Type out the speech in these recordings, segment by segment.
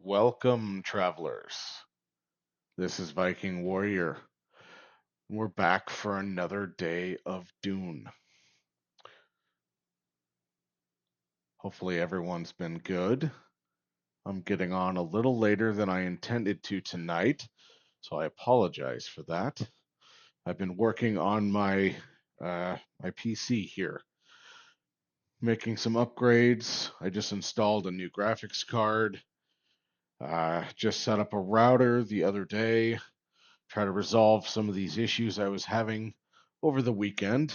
Welcome, travelers. This is Viking Warrior. We're back for another day of Dune. Hopefully, everyone's been good. I'm getting on a little later than I intended to tonight, so I apologize for that. I've been working on my PC here, making some upgrades. I just installed a new graphics card. Just set up a router the other day. Try to resolve some of these issues I was having over the weekend.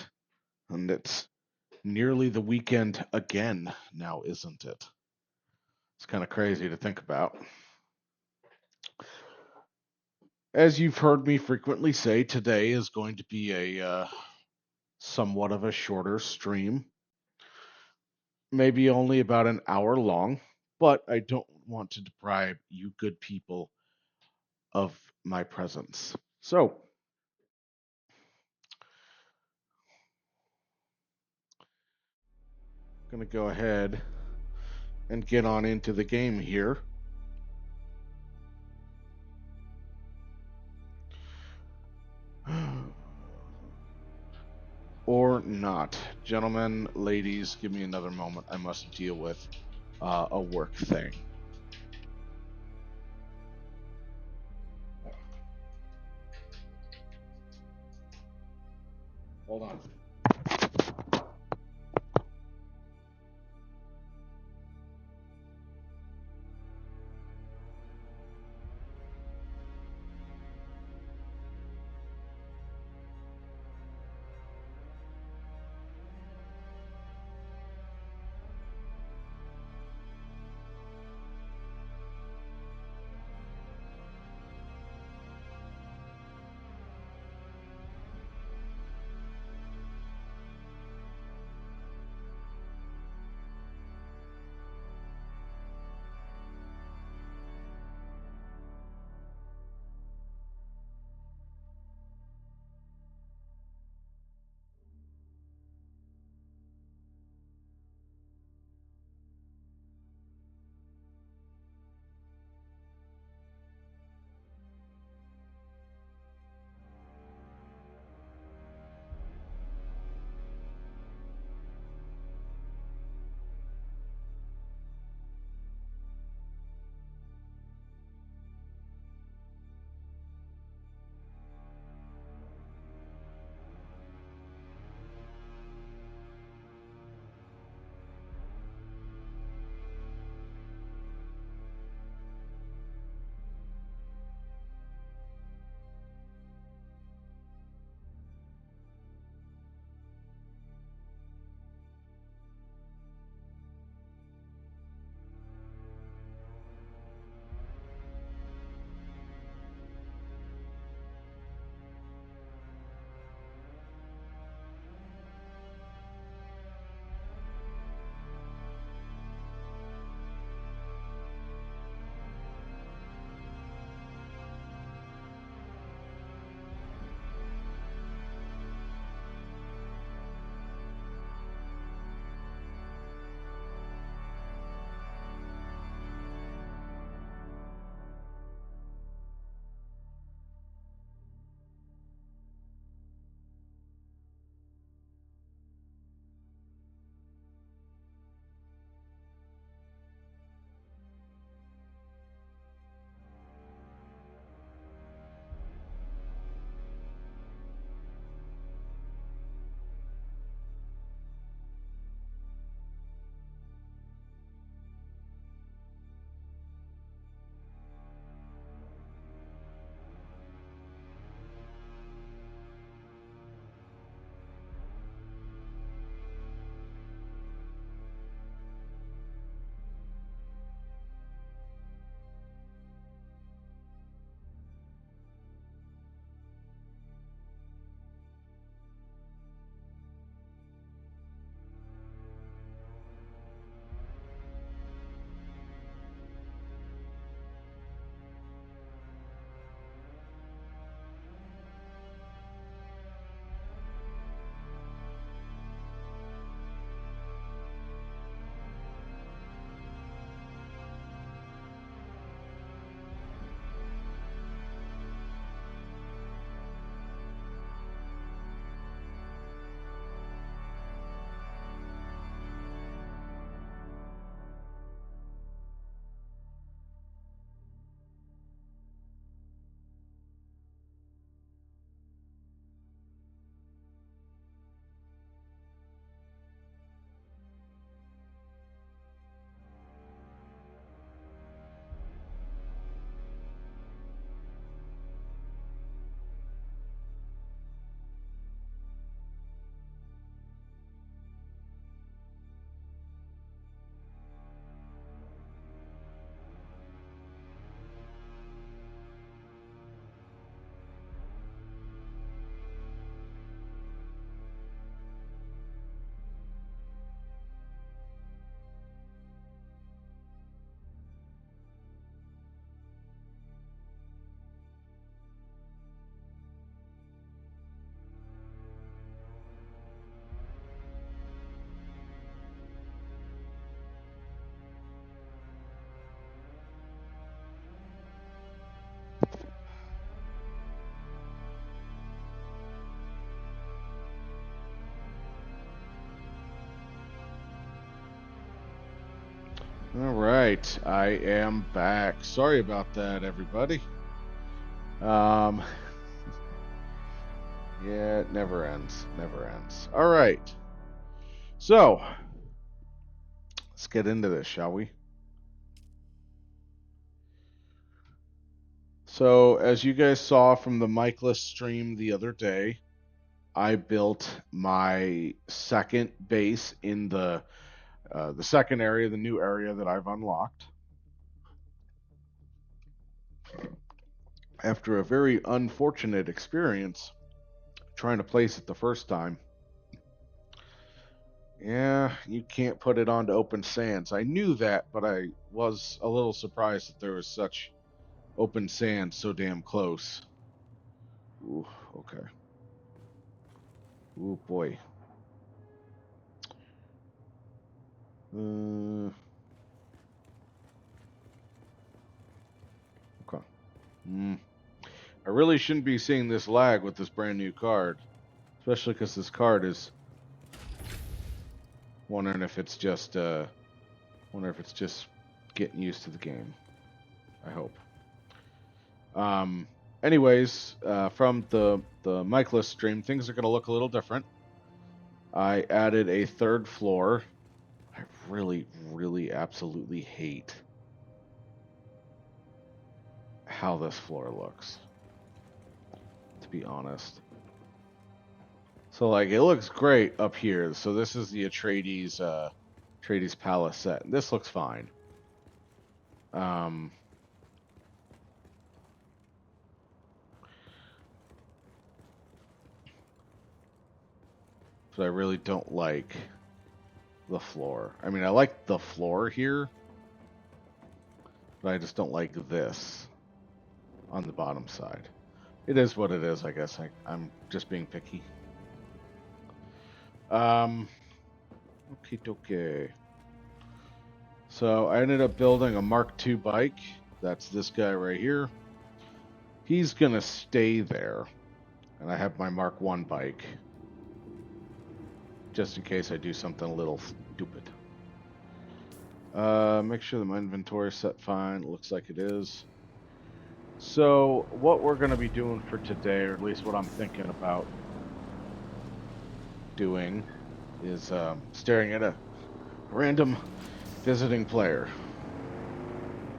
And it's nearly the weekend again now, isn't it? It's kind of crazy to think about. As you've heard me frequently say, today is going to be a somewhat of a shorter stream, maybe only about an hour long, but I don't want to deprive you good people of my presence. So, I'm going to go ahead and get on into the game here. Or not. Gentlemen, ladies, give me another moment. I must deal with a work thing. Hold on. All right, I am back. Sorry about that, everybody. Um, yeah, it never ends. Never ends. All right. So, let's get into this, shall we? So, as you guys saw from the Micheless stream the other day, I built my second base in the second area, the new area that I've unlocked. After a very unfortunate experience trying to place it the first time. Yeah, you can't put it onto open sands. I knew that, but I was a little surprised that there was such open sand so damn close. Ooh, okay. Ooh, boy. Okay. Mm. I really shouldn't be seeing this lag with this brand new card, especially because this card is wondering if it's just getting used to the game. I hope. Um. Anyways, from the Micheless stream, things are going to look a little different. I added a third floor. I really, really, absolutely hate how this floor looks, to be honest. So, like, it looks great up here. So this is the Atreides Palace set. And this looks fine. Um, but I really don't like the floor. I mean, I like the floor here, but I just don't like this on the bottom side. It is what it is, I guess. I'm just being picky. Okay, okay. So I ended up building a Mark II bike. That's this guy right here. He's gonna stay there. And I have my Mark I bike. Just in case I do something a little stupid. Make sure that my inventory is set fine. It looks like it is. So what we're gonna be doing for today, or at least what I'm thinking about doing, is staring at a random visiting player.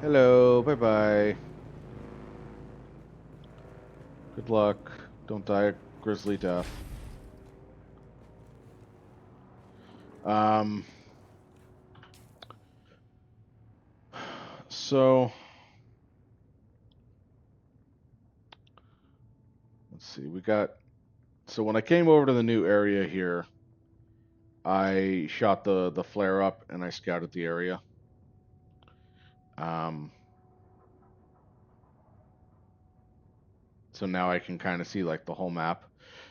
Hello, bye-bye. Good luck. Don't die a grisly death. So let's see. So when I came over to the new area here, I shot the flare up and I scouted the area. So now I can kind of see like the whole map.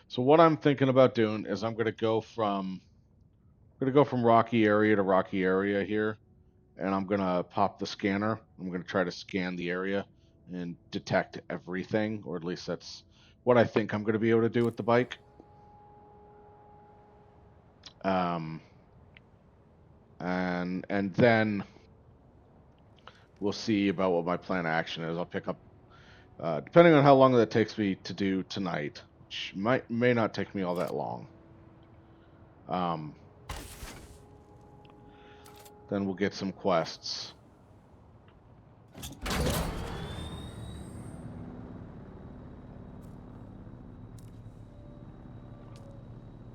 So what I'm thinking about doing is I'm gonna go from rocky area to rocky area here, and I'm gonna pop the scanner. I'm gonna try to scan the area and detect everything, or at least that's what I think I'm gonna be able to do with the bike. And then we'll see about what my plan of action is. I'll pick up, depending on how long that takes me to do tonight, which may not take me all that long. Then we'll get some quests.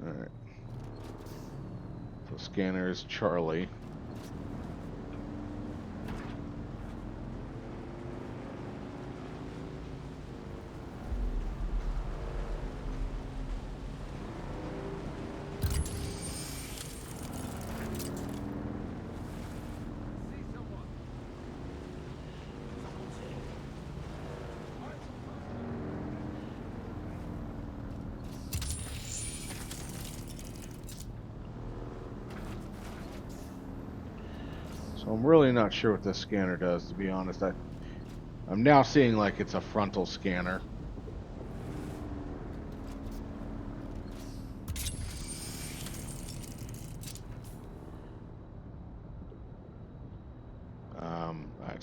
All right. So scanner is Charlie. So I'm really not sure what this scanner does, to be honest. I'm now seeing like it's a frontal scanner.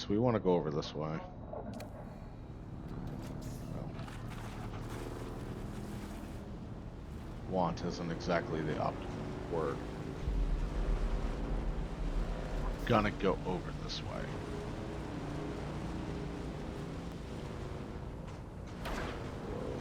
so we want to go over this way. Well, want isn't exactly the optimum word. Gonna go over this way. Whoa.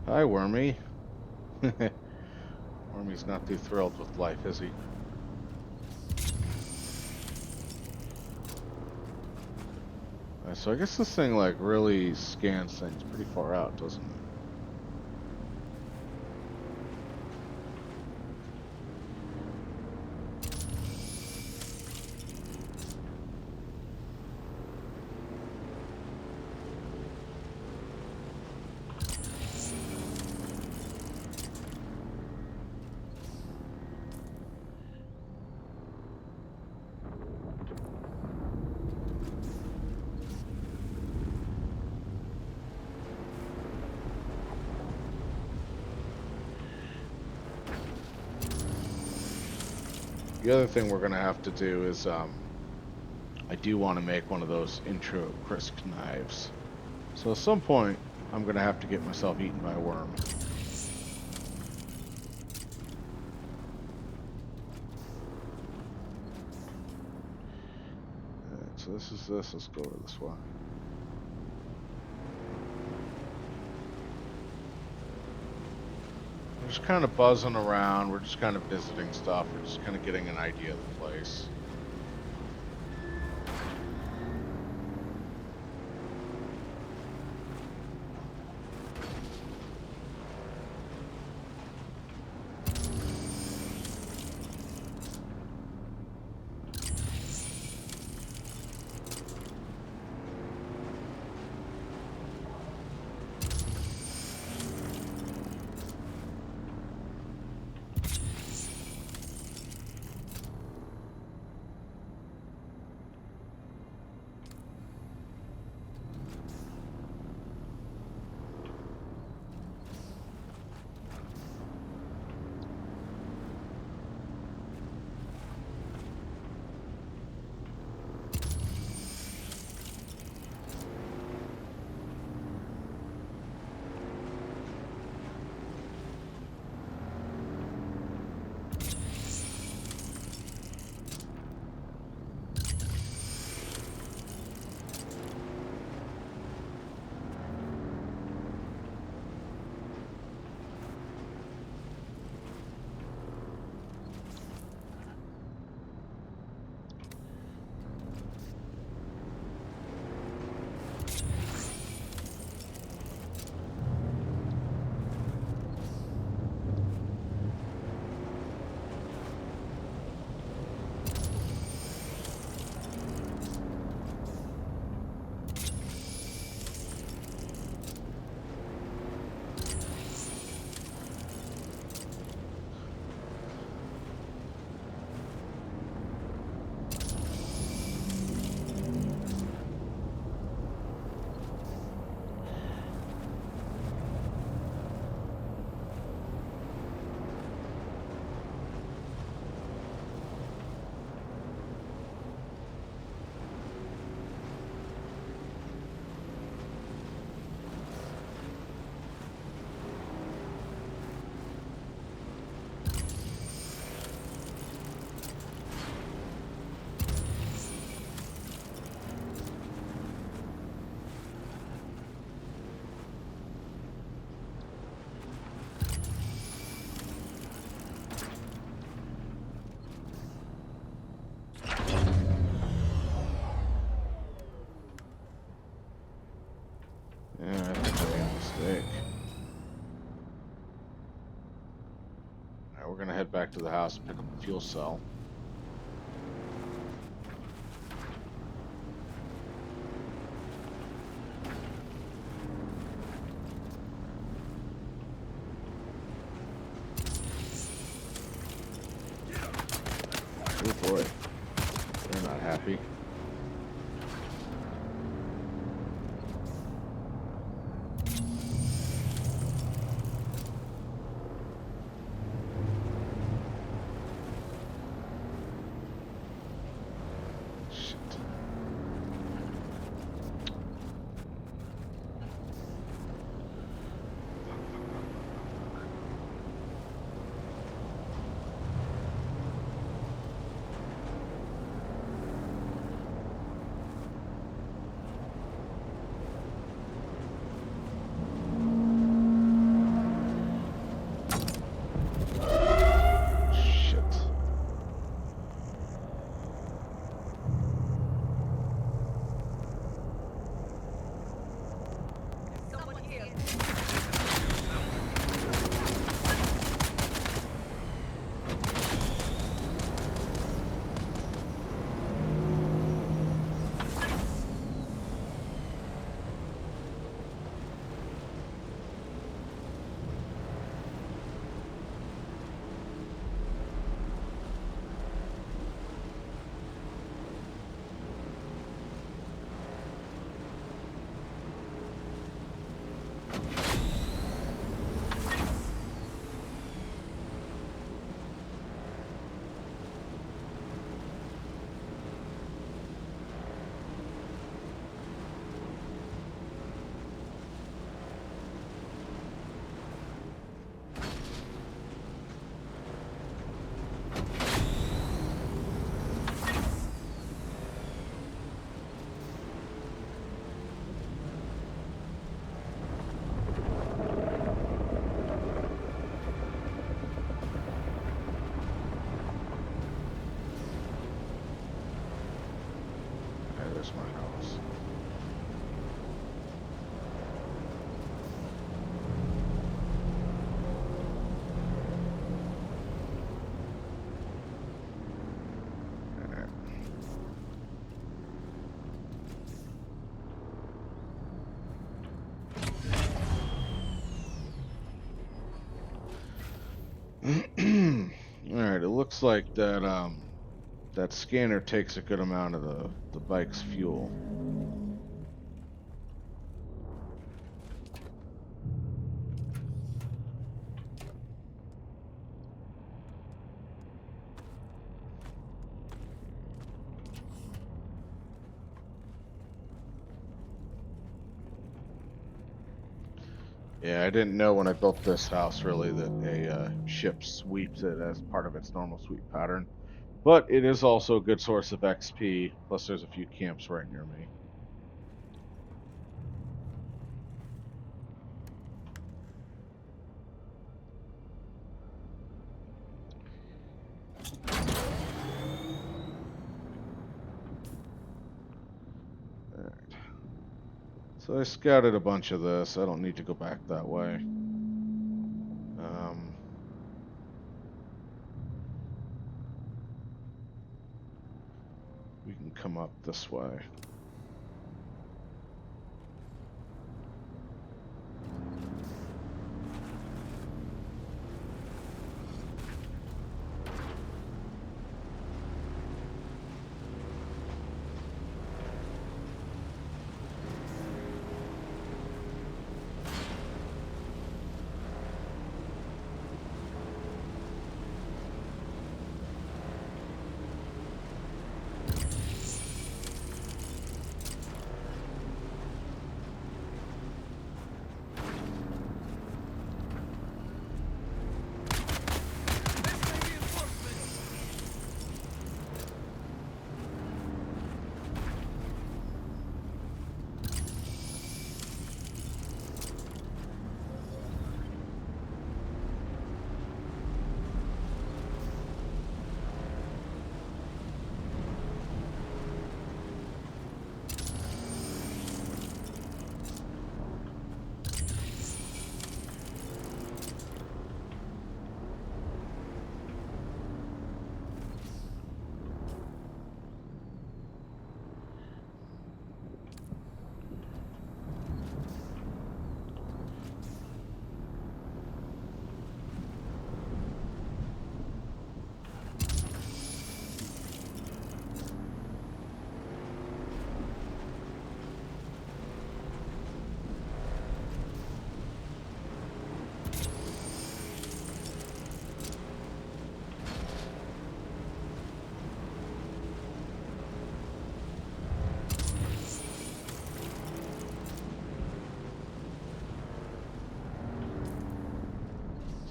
Hi, Wormy. Wormy's not too thrilled with life, is he? So I guess this thing like really scans things pretty far out, doesn't it? The other thing we're gonna have to do is I do want to make one of those intro crisp knives. So at some point, I'm gonna have to get myself eaten by a worm. Alright, so this is this. Let's go over this way. We're just kind of buzzing around. We're just kind of visiting stuff. We're just kind of getting an idea of the place. we're gonna head back to the house and pick up the fuel cell. Oh boy, they're not happy. There's my house. Alright, it looks like that scanner takes a good amount of the bike's fuel. Yeah, I didn't know when I built this house really that a ship sweeps it as part of its normal sweep pattern. But it is also a good source of XP, plus there's a few camps right near me. Alright. So I scouted a bunch of this. I don't need to go back that way. We can come up this way.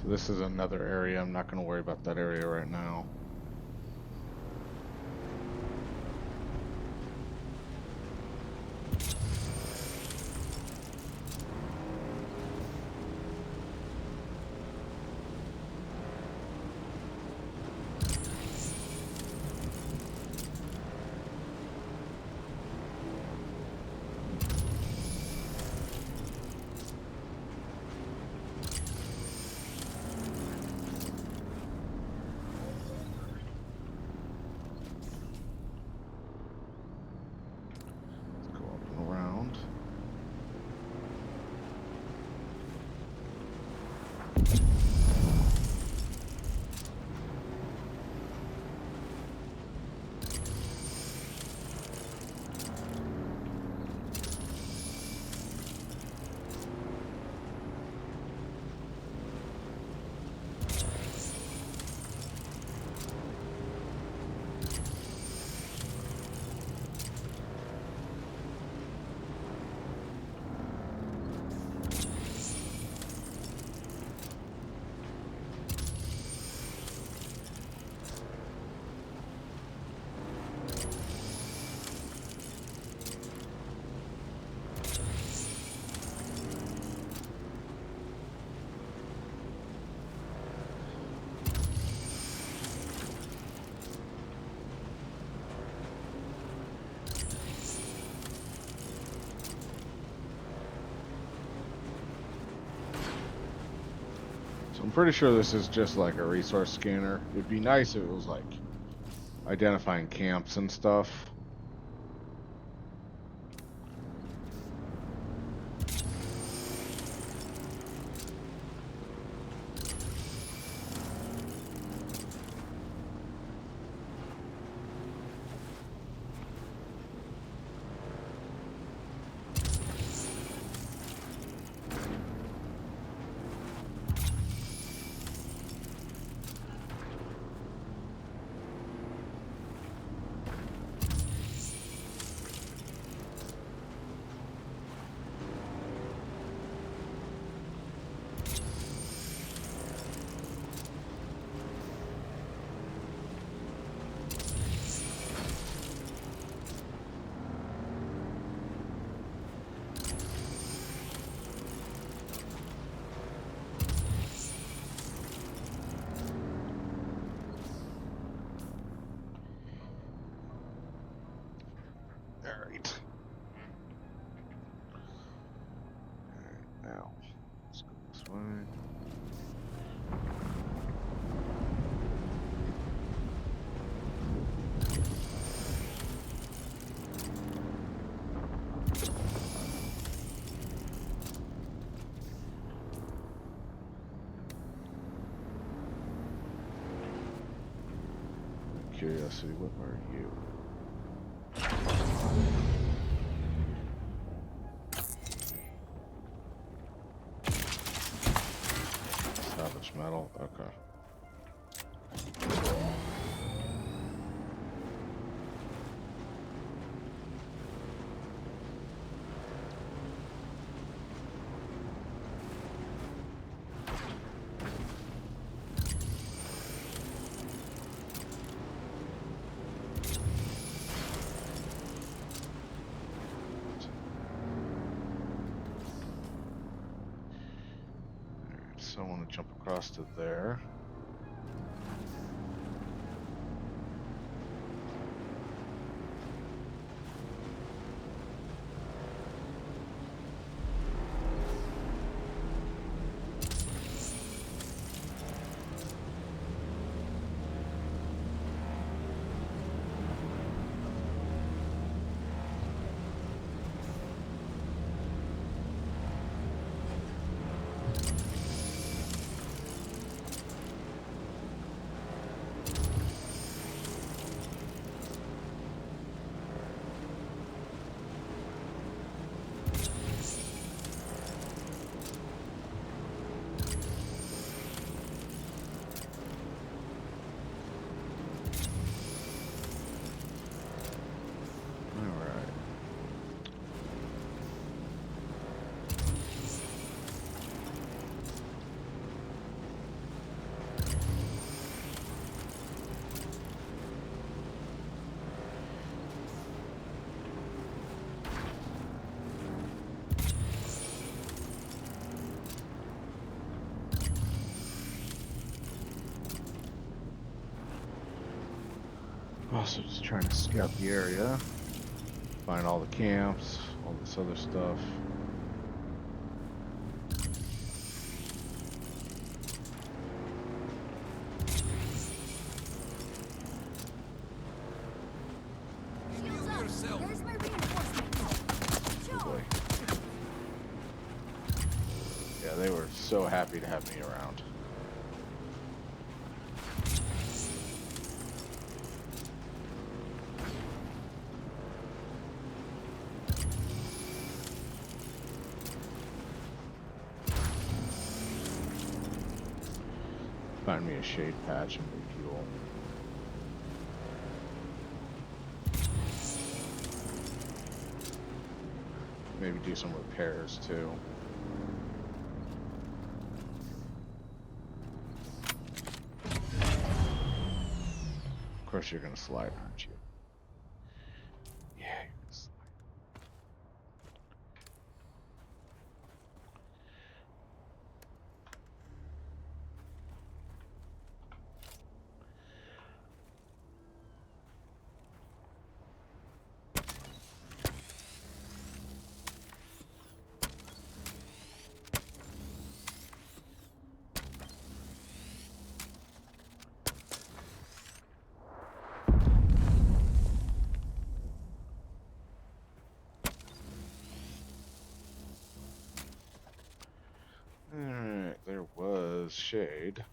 So this is another area. I'm not going to worry about that area right now. Go up and around. So I'm pretty sure this is just like a resource scanner. It'd be nice if it was like identifying camps and stuff. All right. All right, now let's go this way. Curiosity, what are you? Salvage metal, okay. So I want to jump across to there. Also just trying to scout the area, find all the camps, all this other stuff. Yeah, they were so happy to have me around. Find me a shade patch and refuel. Maybe do some repairs too. Of course you're gonna slide, aren't you? Yeah, you're gonna slide. Alright, there was shade.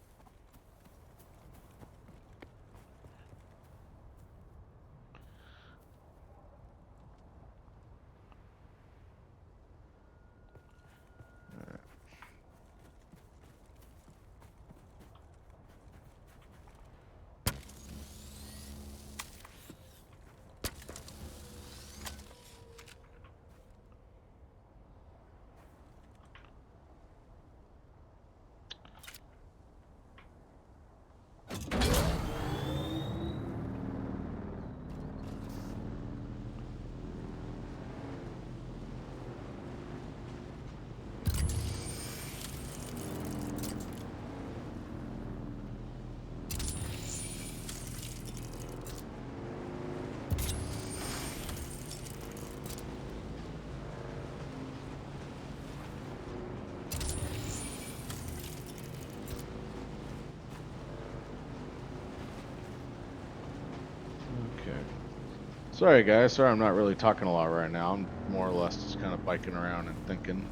Okay. Sorry guys, sorry I'm not really talking a lot right now. I'm more or less just kind of biking around and thinking.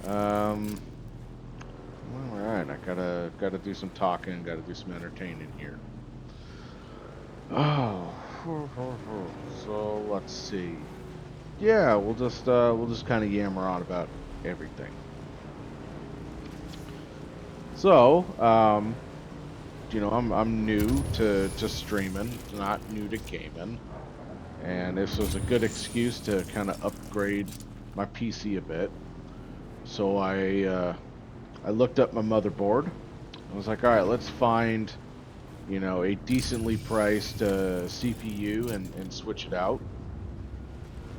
Alright, I gotta do some talking, gotta do some entertaining here. Oh, so let's see. Yeah, we'll just kind of yammer on about everything. So, you know, I'm new to streaming, not new to gaming, and this was a good excuse to kind of upgrade my PC a bit. So I looked up my motherboard. I was like, all right, let's find, you know, a decently priced CPU and switch it out.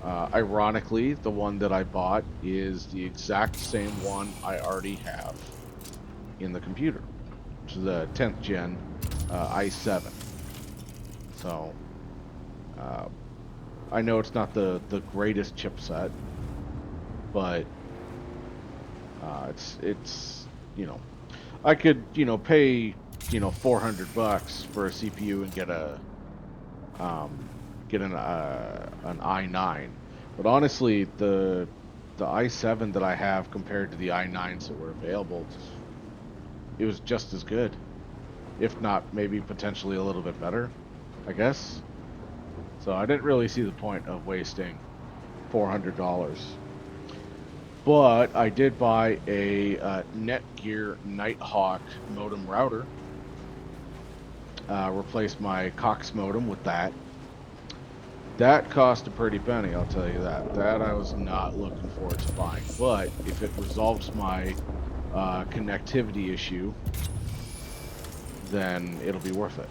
Ironically, the one that I bought is the exact same one I already have in the computer, which is a 10th gen i7. So I know it's not the greatest chipset, but it's you know, I could, you know, pay, you know, $400 for a CPU and get an i9. But honestly, the i7 that I have compared to the i9s that were available, it was just as good, if not maybe potentially a little bit better, I guess. So I didn't really see the point of wasting $400. But I did buy a Netgear Nighthawk modem router. Replaced my Cox modem with that. That cost a pretty penny, I'll tell you that. That I was not looking forward to buying. But if it resolves my connectivity issue, then it'll be worth it.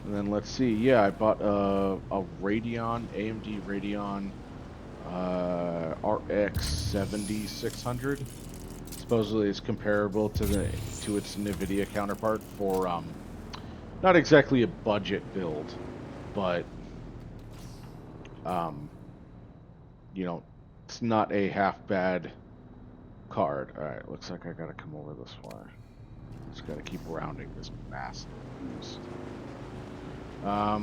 And then let's see. Yeah, I bought a Radeon, AMD Radeon RX 7600. It's supposedly it's comparable to its NVIDIA counterpart for not exactly a budget build, but um, it's not a half bad card. All right, looks like I gotta come over this way. Just gotta keep rounding this massive beast. What are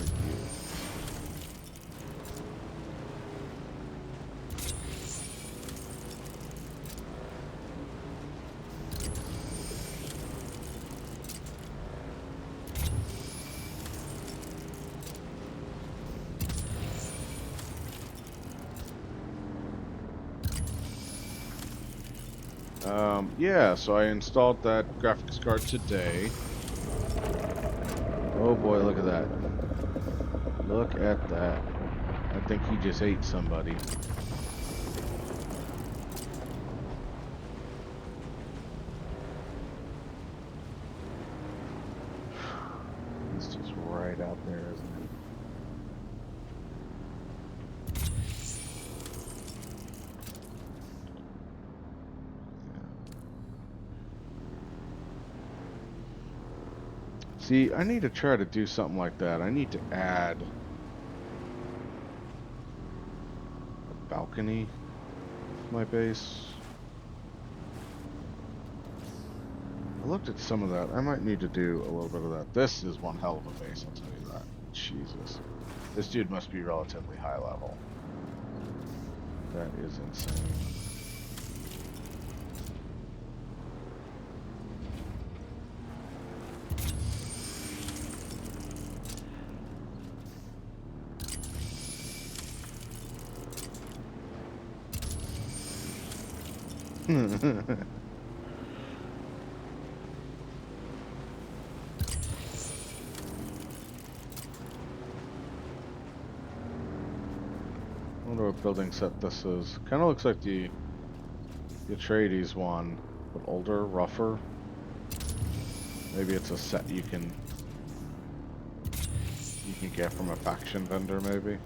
you? Yeah, so I installed that graphics card today. Oh boy, look at that. Look at that. I think he just ate somebody. He's just right out there, isn't he? See, I need to try to do something like that. I need to add a balcony to my base. I looked at some of that. I might need to do a little bit of that. This is one hell of a base, I'll tell you that. Jesus. This dude must be relatively high level. That is insane. I wonder what building set this is. Kind of looks like the Atreides one, but older, rougher. Maybe it's a set you can get from a faction vendor, maybe.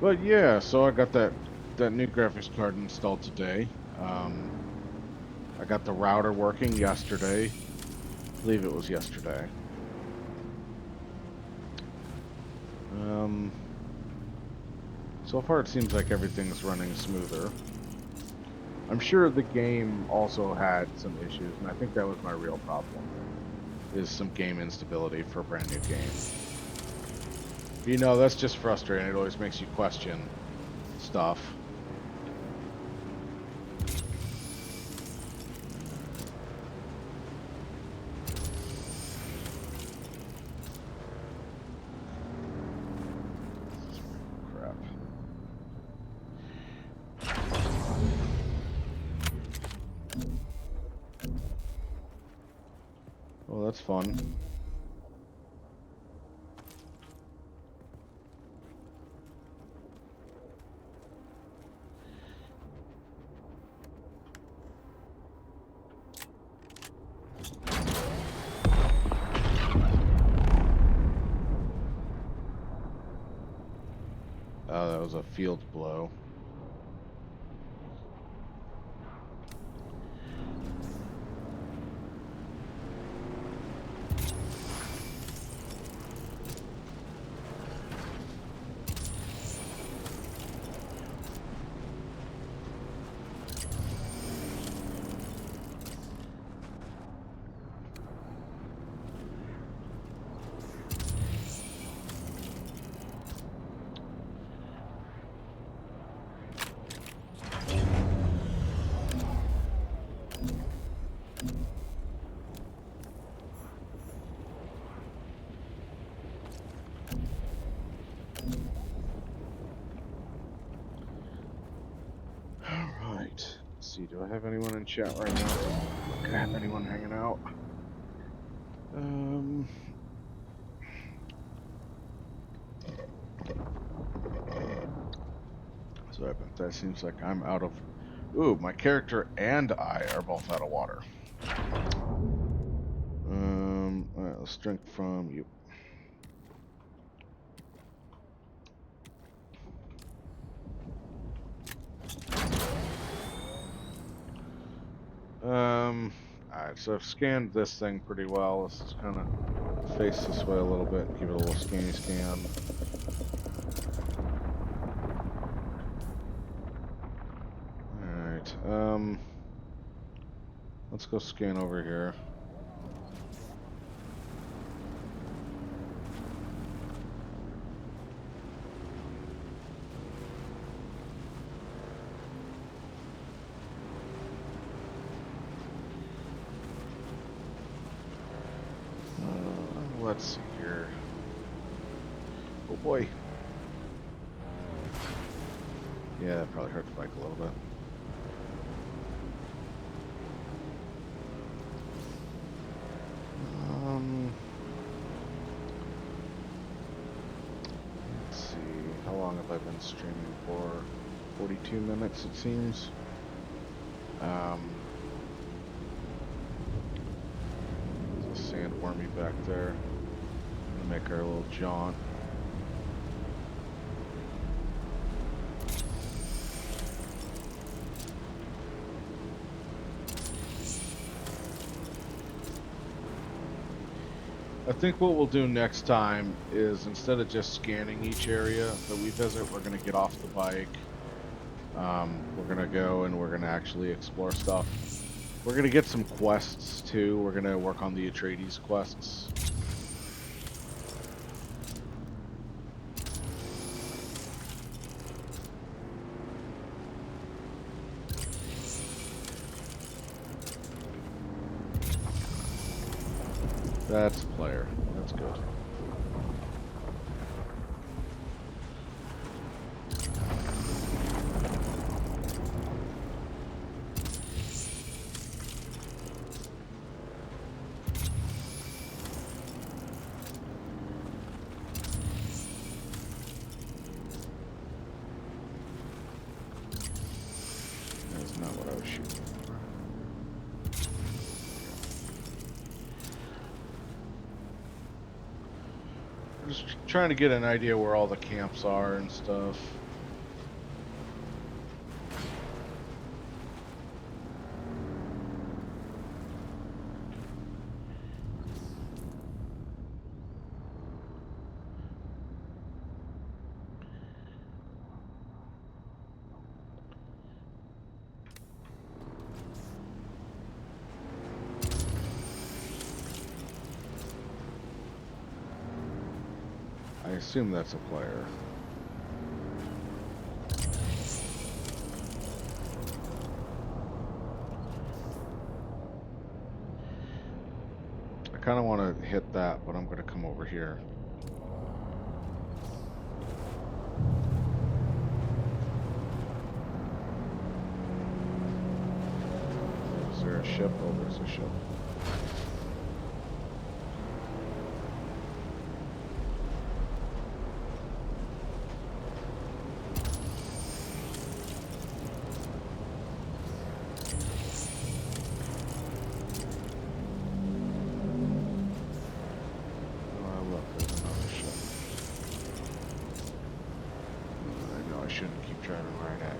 But yeah, so I got that new graphics card installed today. I got the router working yesterday. I believe it was yesterday. So far it seems like everything's running smoother. I'm sure the game also had some issues, and I think that was my real problem, is some game instability for a brand new game. You know, that's just frustrating. It always makes you question stuff. Crap. Well, that's fun. That was a field blow. Alright. Let's see, do I have anyone in chat right now? Can I have anyone hanging out? So that seems like I'm out of... Ooh, my character and I are both out of water. Alright, let's drink from you. Alright, so I've scanned this thing pretty well. Let's just kind of face this way a little bit and give it a little scanny scan. Alright, let's go scan over here. Let's see here. Oh boy. Yeah, that probably hurt the bike a little bit. Let's see. How long have I been streaming for? 42 minutes, it seems. There's a sandwormy back there. Gonna make our little jaunt. I think what we'll do next time is, instead of just scanning each area that we visit, we're going to get off the bike. We're going to go and we're going to actually explore stuff. We're going to get some quests too. We're going to work on the Atreides quests. That's a player. That's good. That's not what I was shooting for. Just trying to get an idea where all the camps are and stuff. I assume that's a player. I kind of want to hit that, but I'm going to come over here. Is there a ship? Oh, there's a ship. Shouldn't keep driving right at it.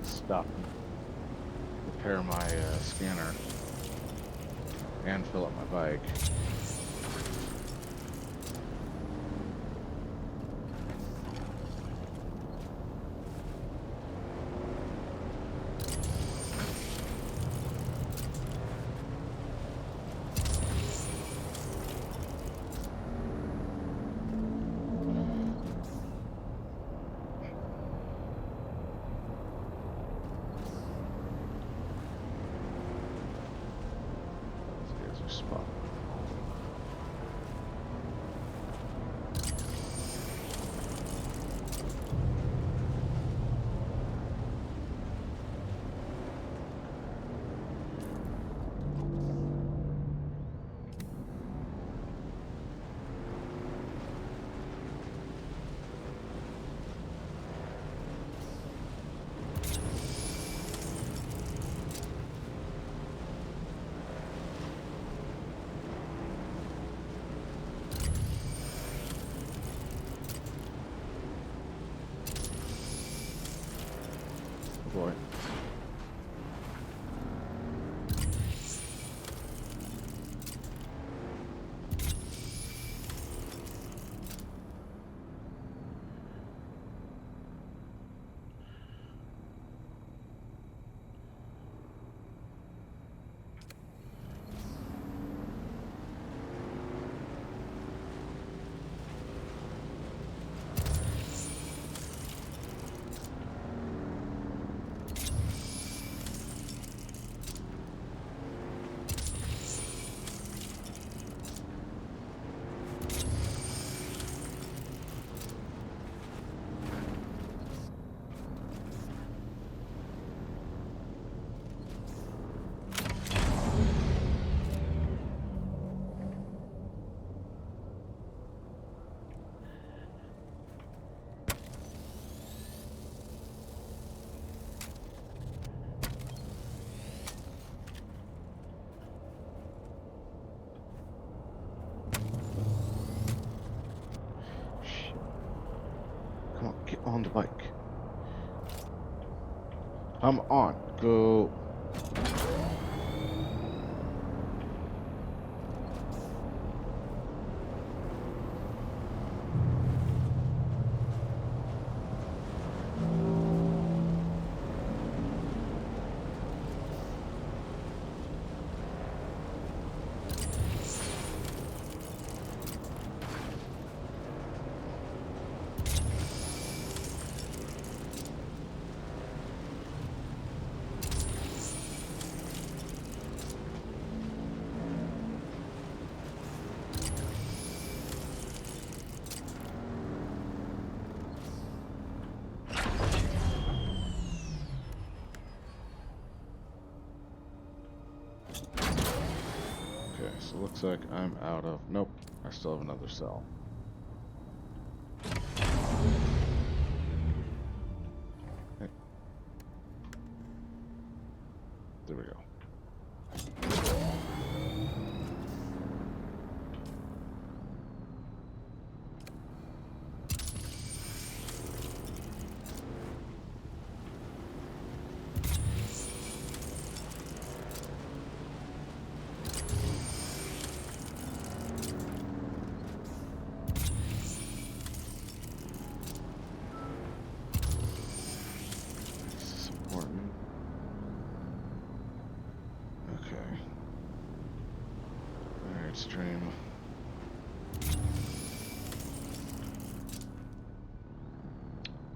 stop and repair my scanner and fill up my bike. Spot. Boy. Come on, get on the bike. Come on, go. Okay, so looks like I'm out of... Nope, I still have another cell. Okay. There we go. This is important. Okay. Alright, stream.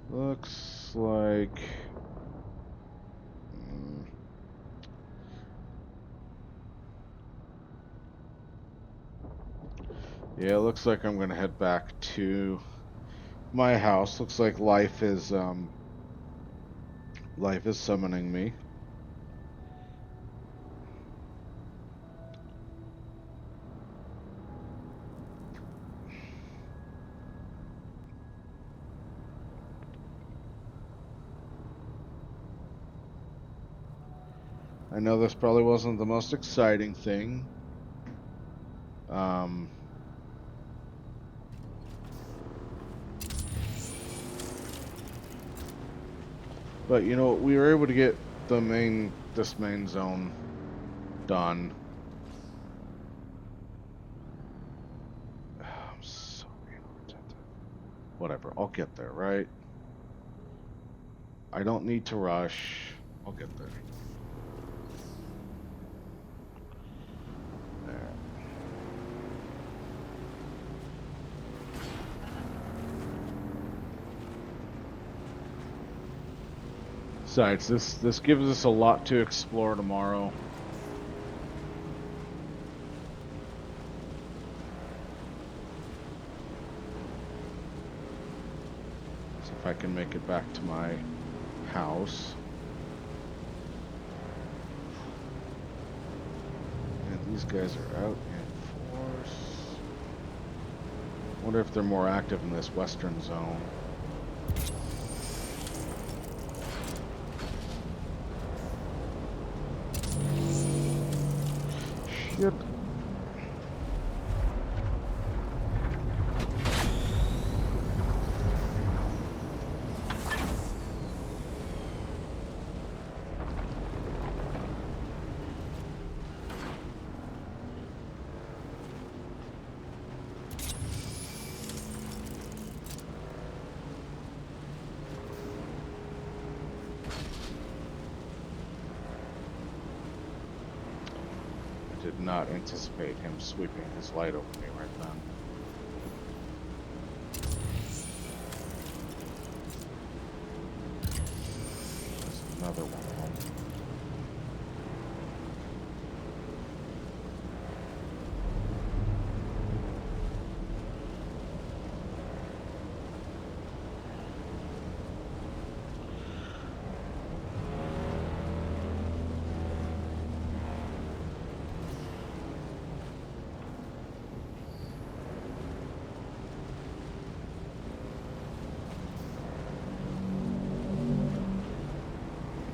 Looks like... Yeah, it looks like I'm gonna head back to my house. Looks like life is summoning me. I know this probably wasn't the most exciting thing. But you know, we were able to get this main zone done. I'm so inattentive. Whatever, I'll get there, right? I don't need to rush. I'll get there. There. Besides, this gives us a lot to explore tomorrow. So if I can make it back to my house. And these guys are out in force. Wonder if they're more active in this western zone. Shit. Did not anticipate him sweeping his light over me right then. There's another one of them.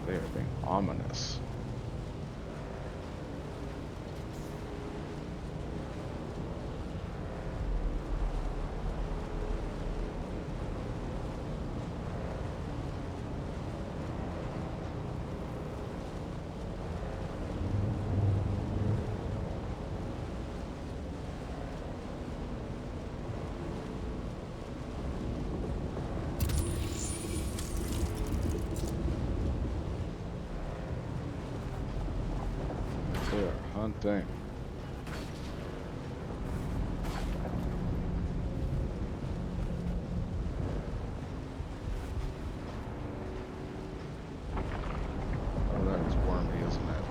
They are being ominous. They are hunting. Oh, that is wormy, isn't it?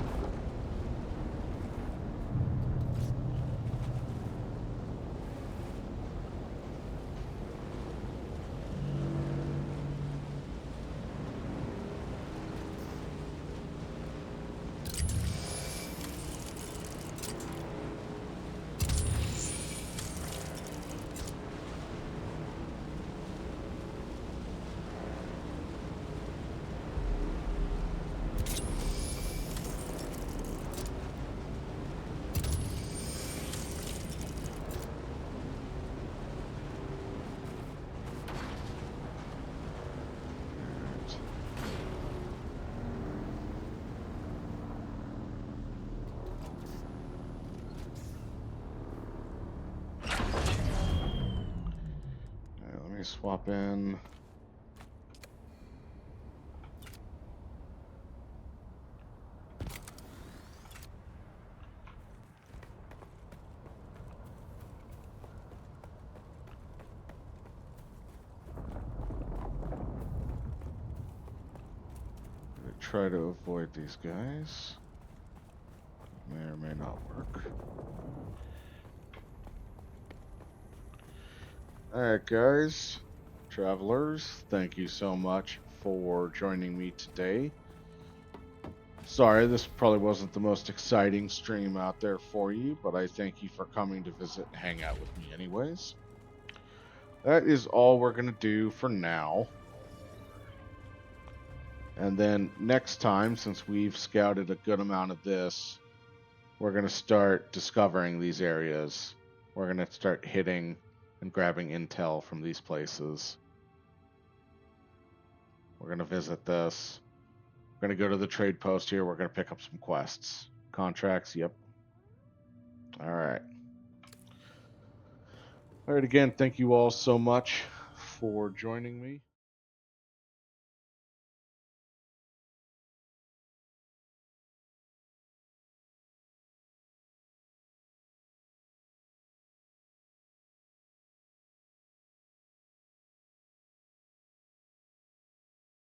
Alright, let me swap in. Try to avoid these guys. May or may not work. Alright, guys, travelers, thank you so much for joining me today. Sorry, this probably wasn't the most exciting stream out there for you, but I thank you for coming to visit and hang out with me anyways. That is all we're going to do for now. And then next time, since we've scouted a good amount of this, we're going to start discovering these areas. We're going to start hitting and grabbing intel from these places. We're going to visit this. We're going to go to the trade post here. We're going to pick up some quests. Contracts, yep. All right. All right, again, thank you all so much for joining me.